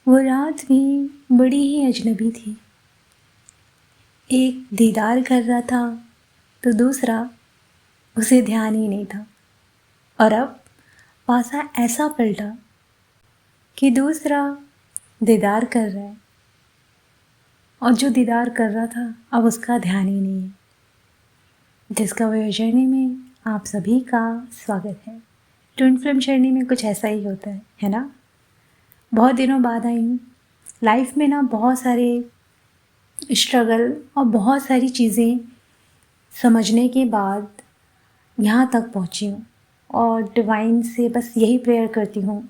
वो रात भी बड़ी ही अजनबी थी। एक दीदार कर रहा था तो दूसरा उसे ध्यान ही नहीं था। और अब पासा ऐसा पलटा कि दूसरा दीदार कर रहा है और जो दीदार कर रहा था अब उसका ध्यान ही नहीं है। डिस्कवर जर्नी में आप सभी का स्वागत है। ट्विन फिल्म जर्नी में कुछ ऐसा ही होता है ना। बहुत दिनों बाद आई हूँ। लाइफ में ना बहुत सारे स्ट्रगल और बहुत सारी चीज़ें समझने के बाद यहाँ तक पहुँची हूँ और डिवाइन से बस यही प्रेयर करती हूँ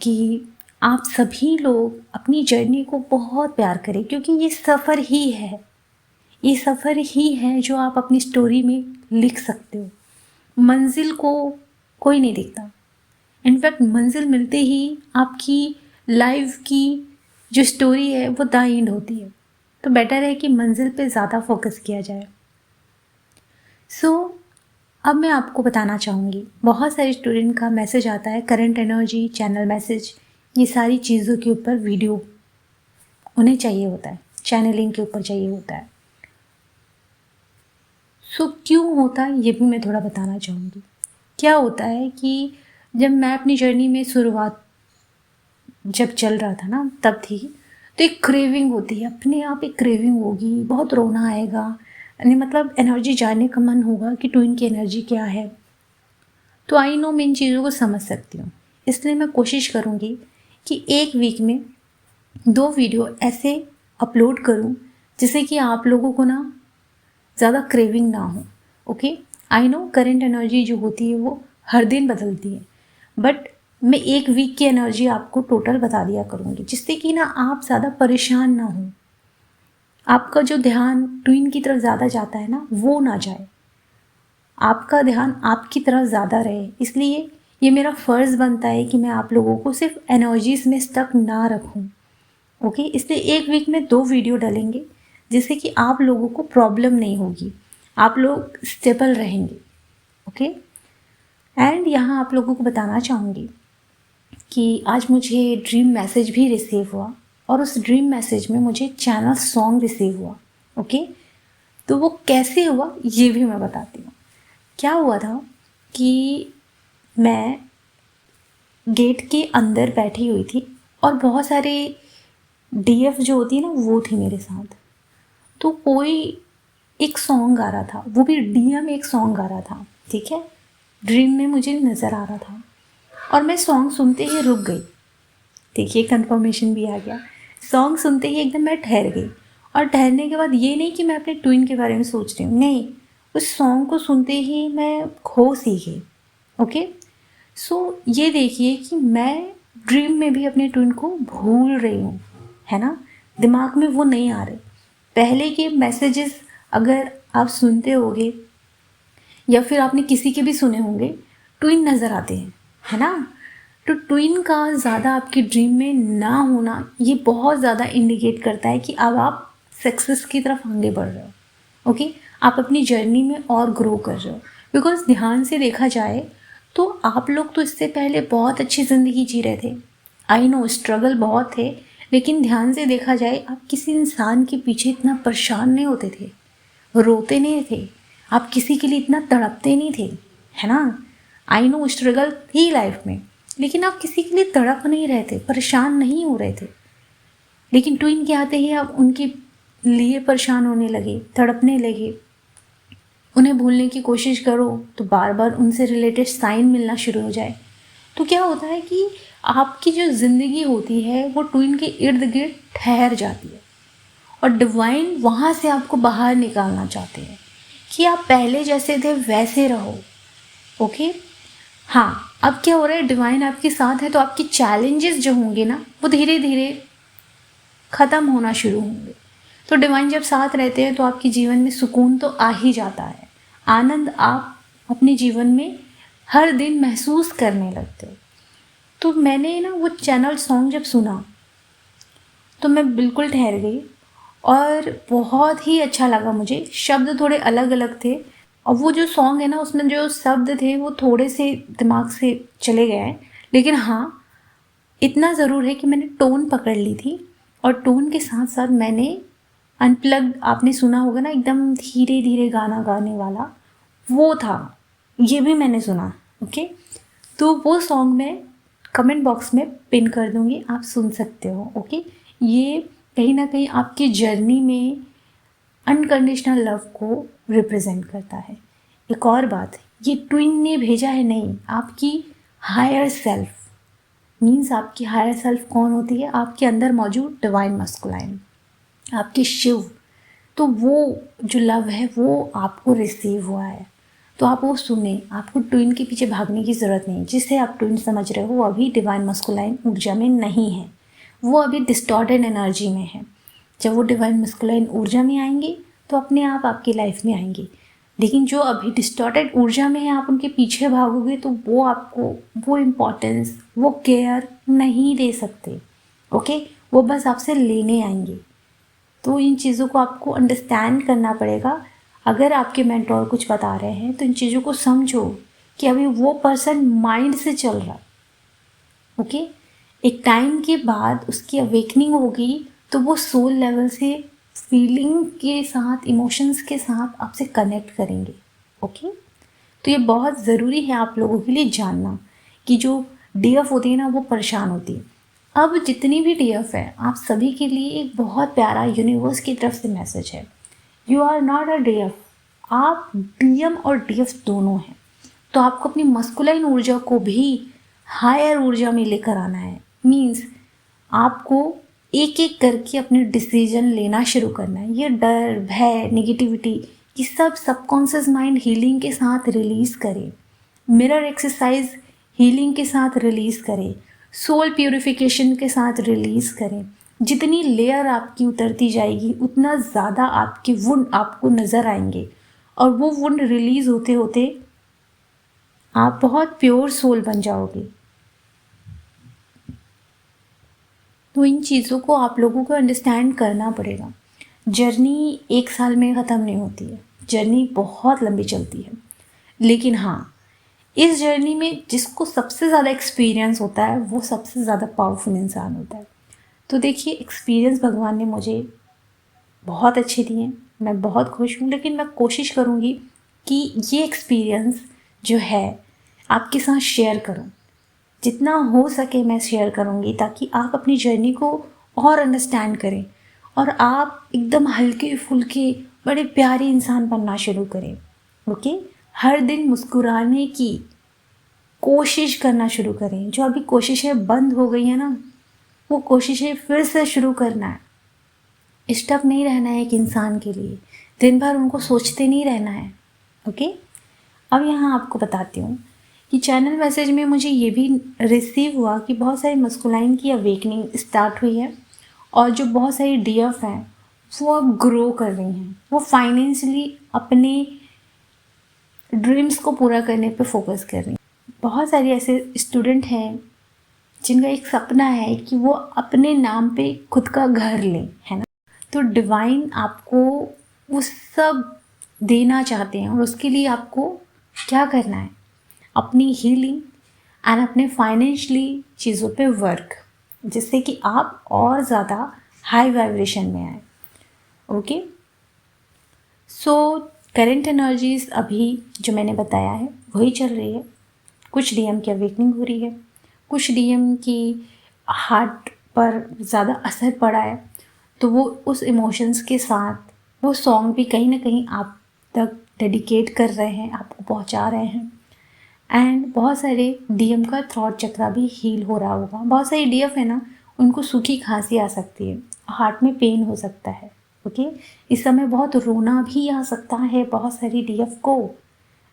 कि आप सभी लोग अपनी जर्नी को बहुत प्यार करें, क्योंकि ये सफ़र ही है। ये सफ़र ही है जो आप अपनी स्टोरी में लिख सकते हो। मंजिल को कोई नहीं देखता। इनफैक्ट मंजिल मिलते ही आपकी लाइफ की जो स्टोरी है वो द एंड होती है। तो बेटर है कि मंजिल पे ज़्यादा फोकस किया जाए। अब मैं आपको बताना चाहूँगी, बहुत सारे स्टूडेंट का मैसेज आता है, करंट एनर्जी, चैनल मैसेज, ये सारी चीज़ों के ऊपर वीडियो उन्हें चाहिए होता है, चैनलिंग के ऊपर चाहिए होता है। क्यों होता है ये भी मैं थोड़ा बताना चाहूँगी। क्या होता है कि जब मैं अपनी जर्नी में शुरुआत जब चल रहा था ना तब थी, तो एक क्रेविंग होती है, अपने आप एक क्रेविंग होगी, बहुत रोना आएगा, यानी मतलब एनर्जी जानने का मन होगा कि ट्विन की एनर्जी क्या है। तो आई नो मैं इन चीज़ों को समझ सकती हूँ, इसलिए मैं कोशिश करूँगी कि एक वीक में 2 वीडियो ऐसे अपलोड करूँ जिससे कि आप लोगों को ना ज़्यादा क्रेविंग ना हो। Okay, I know current energy जो होती है वो हर दिन बदलती है, बट मैं एक वीक की एनर्जी आपको टोटल बता दिया करूँगी जिससे कि ना आप ज़्यादा परेशान ना हो। आपका जो ध्यान ट्विन की तरफ ज़्यादा जाता है ना वो ना जाए, आपका ध्यान आपकी तरफ ज़्यादा रहे। इसलिए ये मेरा फ़र्ज़ बनता है कि मैं आप लोगों को सिर्फ एनर्जीज़ में स्टक ना रखूं। ओके, इसलिए एक वीक में 2 वीडियो डालेंगे जिससे कि आप लोगों को प्रॉब्लम नहीं होगी, आप लोग स्टेबल रहेंगे। ओके, एंड यहाँ आप लोगों को बताना चाहूँगी कि आज मुझे ड्रीम मैसेज भी रिसीव हुआ और उस ड्रीम मैसेज में मुझे चैनल सॉन्ग रिसीव हुआ। ओके, तो वो कैसे हुआ ये भी मैं बताती हूँ। क्या हुआ था कि मैं गेट के अंदर बैठी हुई थी और बहुत सारे डीएफ जो होती है ना वो थी मेरे साथ। तो कोई एक सॉन्ग गा रहा था, वो भी डीएम एक सॉन्ग गा रहा था, ठीक है, ड्रीम में मुझे नज़र आ रहा था और मैं सॉन्ग सुनते ही रुक गई। देखिए कंफर्मेशन भी आ गया। सॉन्ग सुनते ही एकदम मैं ठहर गई और ठहरने के बाद ये नहीं कि मैं अपने ट्विन के बारे में सोच रही हूँ, नहीं, उस सॉन्ग को सुनते ही मैं खो सी गई। ओके, ये देखिए कि मैं ड्रीम में भी अपने ट्विन को भूल रही हूँ, है ना, दिमाग में वो नहीं आ रहे। पहले के मैसेजेस अगर आप सुनते होगे या फिर आपने किसी के भी सुने होंगे, ट्विन नज़र आते हैं, है ना। तो ट्विन का ज़्यादा आपकी ड्रीम में ना होना ये बहुत ज़्यादा इंडिकेट करता है कि अब आप सक्सेस की तरफ आगे बढ़ रहे हो। ओके, आप अपनी जर्नी में और ग्रो कर रहे हो। बिकॉज ध्यान से देखा जाए तो आप लोग तो इससे पहले बहुत अच्छी ज़िंदगी जी रहे थे। आई नो स्ट्रगल बहुत थे, लेकिन ध्यान से देखा जाए आप किसी इंसान के पीछे इतना परेशान नहीं होते थे, रोते नहीं थे, आप किसी के लिए इतना तड़पते नहीं थे, है ना। आई नो स्ट्रगल थी लाइफ में, लेकिन आप किसी के लिए तड़प नहीं रहे थे, परेशान नहीं हो रहे थे। लेकिन ट्विन के आते ही आप उनके लिए परेशान होने लगे, तड़पने लगे। उन्हें भूलने की कोशिश करो तो बार बार उनसे रिलेटेड साइन मिलना शुरू हो जाए। तो क्या होता है कि आपकी जो ज़िंदगी होती है वो ट्विन के इर्द गिर्द ठहर जाती है और डिवाइन वहाँ से आपको बाहर निकालना चाहते हैं कि आप पहले जैसे थे वैसे रहो। ओके, हाँ, अब क्या हो रहा है, डिवाइन आपके साथ है तो आपकी चैलेंजेस जो होंगे ना वो धीरे धीरे ख़त्म होना शुरू होंगे। तो डिवाइन जब साथ रहते हैं तो आपके जीवन में सुकून तो आ ही जाता है, आनंद आप अपने जीवन में हर दिन महसूस करने लगते हो। तो मैंने ना वो चैनल सॉन्ग जब सुना तो मैं बिल्कुल ठहर गई और बहुत ही अच्छा लगा मुझे। शब्द थोड़े अलग अलग थे और वो जो सॉन्ग है ना उसमें जो शब्द थे वो थोड़े से दिमाग से चले गए हैं, लेकिन हाँ इतना ज़रूर है कि मैंने टोन पकड़ ली थी, और टोन के साथ साथ मैंने अनप्लग्ड, आपने सुना होगा ना, एकदम धीरे धीरे गाना गाने वाला, वो था, ये भी मैंने सुना। ओके, तो वो सॉन्ग मैं कमेंट बॉक्स में पिन कर दूँगी, आप सुन सकते हो। ओके, ये कहीं ना कहीं आपकी जर्नी में अनकंडीशनल लव को रिप्रेजेंट करता है। एक और बात, ये ट्विन ने भेजा है नहीं, आपकी हायर सेल्फ, मीन्स आपकी हायर सेल्फ कौन होती है? आपके अंदर मौजूद डिवाइन मस्कुलाइन, आपके शिव। तो वो जो लव है वो आपको रिसीव हुआ है, तो आप वो सुने। आपको ट्विन के पीछे भागने की ज़रूरत नहीं। जिसे आप ट्विन समझ रहे हो वो अभी डिवाइन मस्कुलाइन ऊर्जा में नहीं है, वो अभी डिस्टॉर्टेड एनर्जी में है। जब वो डिवाइन मस्कुलाइन ऊर्जा में आएंगे तो अपने आप आपकी लाइफ में आएंगे। लेकिन जो अभी डिस्टॉर्टेड ऊर्जा में है, आप उनके पीछे भागोगे तो वो आपको वो इम्पोर्टेंस, वो केयर नहीं दे सकते। ओके, वो बस आपसे लेने आएंगे। तो इन चीज़ों को आपको अंडरस्टैंड करना पड़ेगा। अगर आपके मेंटोर कुछ बता रहे हैं तो इन चीज़ों को समझो कि अभी वो पर्सन माइंड से चल रहा है। ओके, एक टाइम के बाद उसकी अवेकनिंग होगी तो वो सोल लेवल से फीलिंग के साथ, इमोशंस के साथ आपसे कनेक्ट करेंगे। ओके, तो ये बहुत ज़रूरी है आप लोगों के लिए जानना कि जो डीएफ होती है ना, वो परेशान होती है। अब जितनी भी डीएफ है, आप सभी के लिए एक बहुत प्यारा यूनिवर्स की तरफ से मैसेज है। You are not a DF, आप डीएम और डीएफ दोनों हैं। तो आपको अपनी मस्कुलाइन ऊर्जा को भी हायर ऊर्जा में लेकर आना है। मीन्स आपको एक एक करके अपने डिसीजन लेना शुरू करना है। ये डर, भय, नेगेटिविटी, ये सब सबकॉन्शियस माइंड हीलिंग के साथ रिलीज़ करें। मिरर एक्सरसाइज हीलिंग के साथ रिलीज़ करें। सोल प्यूरिफिकेशन के साथ रिलीज़ करें। जितनी लेयर आपकी उतरती जाएगी उतना ज़्यादा आपके वुंड आपको नज़र आएंगे, और वो वुंड रिलीज़ होते होते आप बहुत प्योर सोल बन जाओगे। तो इन चीज़ों को आप लोगों को अंडरस्टैंड करना पड़ेगा। जर्नी एक साल में ख़त्म नहीं होती है, जर्नी बहुत लंबी चलती है। लेकिन हाँ, इस जर्नी में जिसको सबसे ज़्यादा एक्सपीरियंस होता है वो सबसे ज़्यादा पावरफुल इंसान होता है। तो देखिए, एक्सपीरियंस भगवान ने मुझे बहुत अच्छे दिए, मैं बहुत खुश हूँ। लेकिन मैं कोशिश करूँगी कि ये एक्सपीरियंस जो है आपके साथ शेयर करूँ, जितना हो सके मैं शेयर करूँगी, ताकि आप अपनी जर्नी को और अंडरस्टैंड करें और आप एकदम हल्के फुल्के बड़े प्यारे इंसान बनना शुरू करें। ओके, हर दिन मुस्कुराने की कोशिश करना शुरू करें। जो अभी कोशिशें बंद हो गई हैं ना, वो कोशिशें फिर से शुरू करना है। स्टक नहीं रहना है एक इंसान के लिए, दिन भर उनको सोचते नहीं रहना है। ओके, अब यहाँ आपको बताती हूँ कि चैनल मैसेज में मुझे ये भी रिसीव हुआ कि बहुत सारी मस्कुलाइन की अवेकनिंग स्टार्ट हुई है, और जो बहुत सारी डीएफ हैं वो अब ग्रो कर रही हैं। वो फाइनेंशियली अपने ड्रीम्स को पूरा करने पे फोकस कर रही हैं। बहुत सारे ऐसे स्टूडेंट हैं जिनका एक सपना है कि वो अपने नाम पे खुद का घर लें, है ना। तो डिवाइन आपको वो सब देना चाहते हैं, और उसके लिए आपको क्या करना है? अपनी हीलिंग एंड अपने फाइनेंशियली चीज़ों पे वर्क, जिससे कि आप और ज़्यादा हाई वाइब्रेशन में आए। ओके, सो करेंट एनर्जीज अभी जो मैंने बताया है वही चल रही है। कुछ डीएम की अवेकनिंग हो रही है, कुछ डीएम की हार्ट पर ज़्यादा असर पड़ा है, तो वो उस इमोशंस के साथ वो सॉन्ग भी कहीं ना कहीं आप तक डेडिकेट कर रहे हैं, आपको पहुंचा रहे हैं। एंड बहुत सारे डीएम का थ्रॉट चक्रा भी हील हो रहा होगा। बहुत सारी डीएफ है ना, उनको सूखी खांसी आ सकती है, हार्ट में पेन हो सकता है। ओके, इस समय बहुत रोना भी आ सकता है बहुत सारी डीएफ को।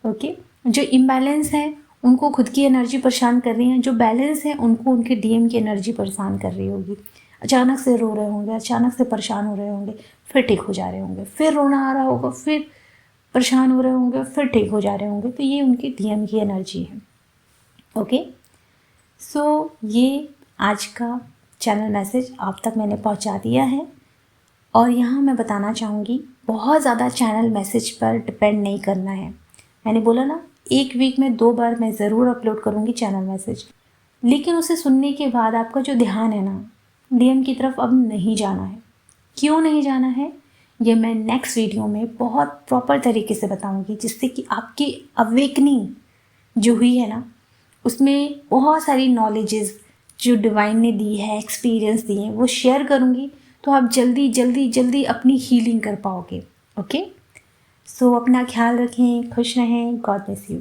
ओके, जो इम्बैलेंस है उनको खुद की एनर्जी परेशान कर रही है, जो बैलेंस है उनको उनके डीएम की एनर्जी परेशान कर रही होगी। अचानक से रो रहे होंगे, अचानक से परेशान हो रहे होंगे, फिर ठीक हो जा रहे होंगे, फिर रोना आ रहा होगा, फिर परेशान हो रहे होंगे, फिर ठीक हो जा रहे होंगे। तो ये उनकी डीएम की एनर्जी है। ओके, सो ये आज का चैनल मैसेज आप तक मैंने पहुंचा दिया है। और यहाँ मैं बताना चाहूँगी, बहुत ज़्यादा चैनल मैसेज पर डिपेंड नहीं करना है। मैंने बोला ना, एक वीक में 2 बार मैं ज़रूर अपलोड करूँगी चैनल मैसेज। लेकिन उसे सुनने के बाद आपका जो ध्यान है ना, डीएम की तरफ अब नहीं जाना है। क्यों नहीं जाना है, ये मैं नेक्स्ट वीडियो में बहुत प्रॉपर तरीके से बताऊंगी, जिससे कि आपकी अवेकनिंग जो हुई है ना, उसमें बहुत सारी नॉलेजेस जो डिवाइन ने दी है, एक्सपीरियंस दिए हैं, वो शेयर करूंगी। तो आप जल्दी जल्दी जल्दी अपनी हीलिंग कर पाओगे। ओके, सो अपना ख्याल रखें, खुश रहें, गॉड ब्लेस यू।